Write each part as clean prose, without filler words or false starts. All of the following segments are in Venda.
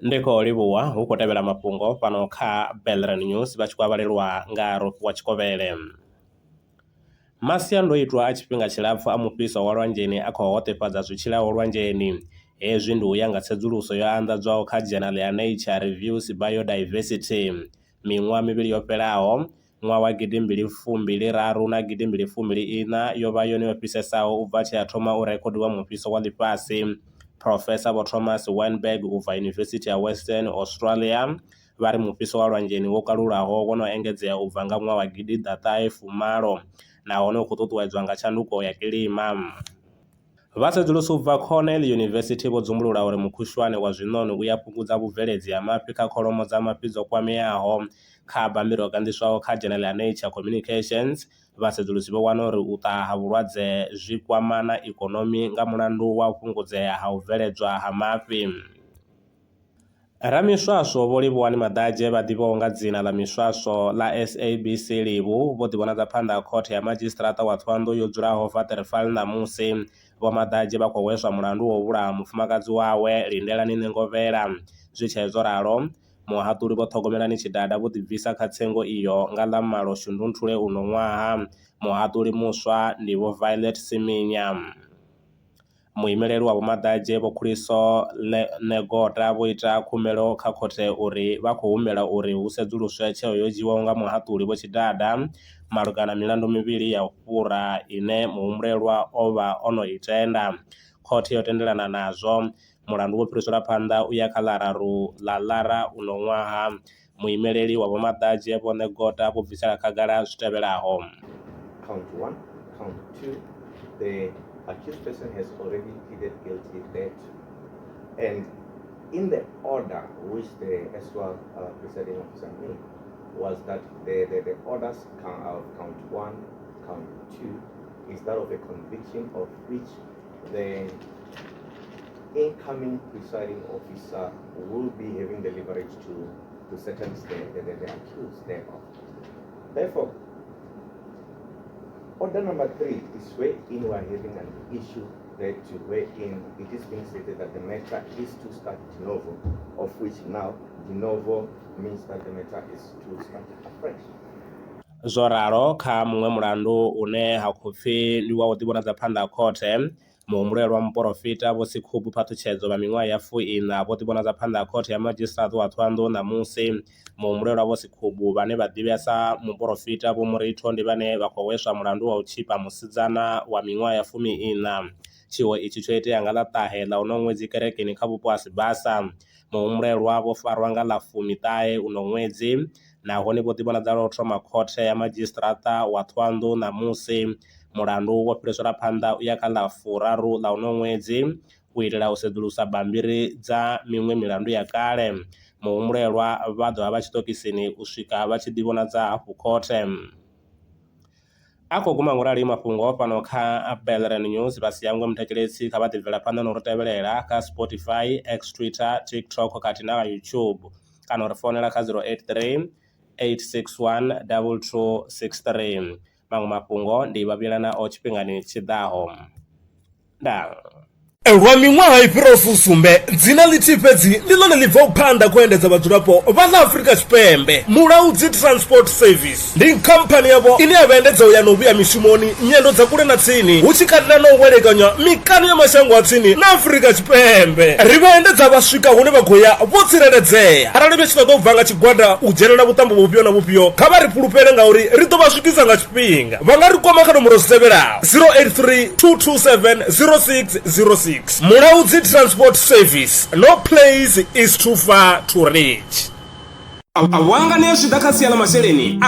Ndiko Rofhiwa huko tevela mafhungo pano kha Belran News vha tshi khou avhalelwa nga Rofhiwa Tshikovhele. Masiandoitwa a tshifhinga tshilapfu a mufhiso wa lwanzheni a khou hoṱefhadza zwi tshilaho lwanzheni. Hezwi ndi u ya nga tsedzuluso yo anḓadzwaho kha Journal ya Nature Reviews Biodiversity miṅwaha mivhili yo fhelaho. Ṅwaha wa 2023 na 2024 yo vha yone yo fhisesaho u bva tshe ya thoma u rekhodiwa mufhiso wa ḽifhasi. Professor Vho Thomas Weinberg u bva University ya Western Australia vha ri mufhiso wa lwanzheni wo kalulaho wo no engedzea u bva nga ṅwaha wa 1990 nahone u khou ṱuṱuwedzwa nga tshanduko ya kilima. Vhasedzulusi u bva Cornell University vho dzumbulula uri mukhushwane wa zwinoni u ya fhungudza vhubveledzi ha mafhi kha kholomo dza mafhi dzo kwameaho. Kha bammbiri ho gandiswaho kha Journal ya Nature Communications, vhasedzulusi vho wana uri u ṱaha ha vhulwadze zwi kwamana ikonomi nga mulandu wa u fhungudzea ha u bveledzwa ha mafhi. Ramiswaswo vho Livhuwani Maḓadzhe vha ḓivhaho nga dzina ḽa miswaswo ḽa SABC Livhu vho ḓivhonadza phanḓa ha khothe ya madzhisiṱiraṱa wa Thohoyanḓou yo dzulaho Waterval ṋamusi. Vho Maḓadzhe vha khou hweswa mulandu wa u vhulaha mufumakadzi wawe Lindelani Nengovhela. Zwi tshe zwo ralo, muhaṱuli vho Ṱhogomelani Tshidada vho ḓibvisa kha tsengo iyo nga ḽa malo Shundunthule uno ṅwaha. Muhaṱuli muswa ndi Vho Violet Siminya. Muimeleli wa Vho Maḓadzhe Vho Khuliso Negota vho ita khumbelo kha khothe uri vha khou humbela uri hu sedzuluswe tsheo yo dzhiiwaho nga muhaṱuli Vho Tshidada malugana milandu mivhili ya u fhura ine muhumbulelwa o vha o no i tenda. Khothe yo tendelana nazwo. Mulandu wo fhiriselwa phanḓa u ya kha ḽararu ḽa ḽara uno ṅwaha. Muimeleli wa Vho Maḓadzhe Vho Negota vho bvisela khagala zwi tevhelaho. Count 1, count 2, the accused person has already pleaded guilty that, and in the order which the actual presiding officer made was that the orders count 1, count 2 is that of a conviction of which the incoming presiding officer will be having the leverage to sentence the accused thereof. Therefore, order number 3 is wherein we are having an issue that wherein it is being stated that the matter is to start de novo, of which now de novo means that the matter is to start afresh. Zwo ralo kha muṅwe mulandu une ha khou pfi ndi wa u ḓivhonadza phanḓa ha khothe. Muhumbulelwa muporofita Vho Sikhubu Phaṱhutshedzo vha miṅwaha ya 14 vho ḓivhonadza phanḓa ha khothe ya madzhisiṱiraṱa wa Thohoyanḓou ṋamusi. Muhumbulelwa Vho Sikhubu vhane vha ḓivhea sa muporofita Vho Muritho ndi vhane vha khou hweswa mulandu wa u tshipa musidzana wa miṅwaha ya 14. Tshiwo itshi tsho itea nga ḽa ṱahe ḽa uno ṅwedzi kerekeni kha vhupo ha Sibasa. Muhumbulelwa vho farwa nga ḽa 19 uno ṅwedzi nahone vho ḓivhonadza lwa u thoma khothe ya madzhisiṱiraṱa wa Thohoyanḓou ṋamusi. Mulandu wo fhiriselwa phanḓa u ya kha ḽa 3 ḽa uno ṅwedzi u itela u sedzulusa bammbiri dza miṅwe milandu ya kale. Muhumbulelwa vha ḓovha vha tshiṱokisini u swika vha tshi ḓivhonadza hafhu khothe. A khou guma ngurali mafhungo fhano kha Belran News vha si hangwe muthetshelesi kha vha ḓibvela phanḓa na u ri tevhelela kha Spotify, X, Twitter, TikTok khathihi na kha YouTube kana u ri founela kha 083 861 2263. Maṅwe mafhungo ndi vhavhelana o tshifhingani tshiḓaho. Ndaa. Lwa miṅwaha I fhiraho fusumbe dzina ḽithihi fhedzi ndi ḽone ḽi bvaho phanḓa khou endedza vhadzulapo vha ḽa Afrika Tshipembe. Mulaudzi Transport Service ndi khamphani yavho ine ya vha endedza u ya na u vhuya mishumoni nyendo dza kule na tsini hu tshi katela na u welekanya mikano ya mashango a tsini na Afrika Tshipembe. Ri vha endedza vha swika hune vha khou ya vho tsireledzea. Arali vha tshi ṱoḓa u bva nga tshigwada u dzhenelela vhuṱambo vhufhio na vhufhio kha vha ri fhulufhele ngauri ri ḓo vha swikisa nga tshifhinga. Vha nga ri kwama kha nomboro dzi tevhelaho 083 227 0606. Mulaudzi Transport Service. No place is too far to reach. Wanga zwi ḓa kha sia ḽa masheleni.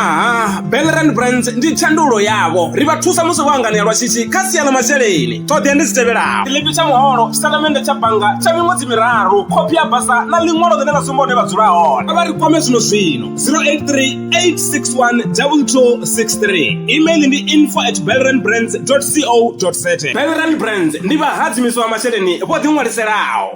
Belran Brands ndi tshandulo yavho. Ri vha thusa musi wangani lwa shishi kha sia ḽa masheleni. Ṱhoḓea ndi dzi tevhelaho: ḽipi tsha muholo, tshitatamennde tsha bannga tsha miṅwedzi miraru, khophi ya basa na ḽiṅwalo ḽine ḽa sumba hune vha dzula hone. Vha ri kwame zwino 083 861 2263. Email ndi info@belranbrands.co.za. Belran Brands ndi vha hadzimisi wa masheleni vho ḓi ṅwaliselaho.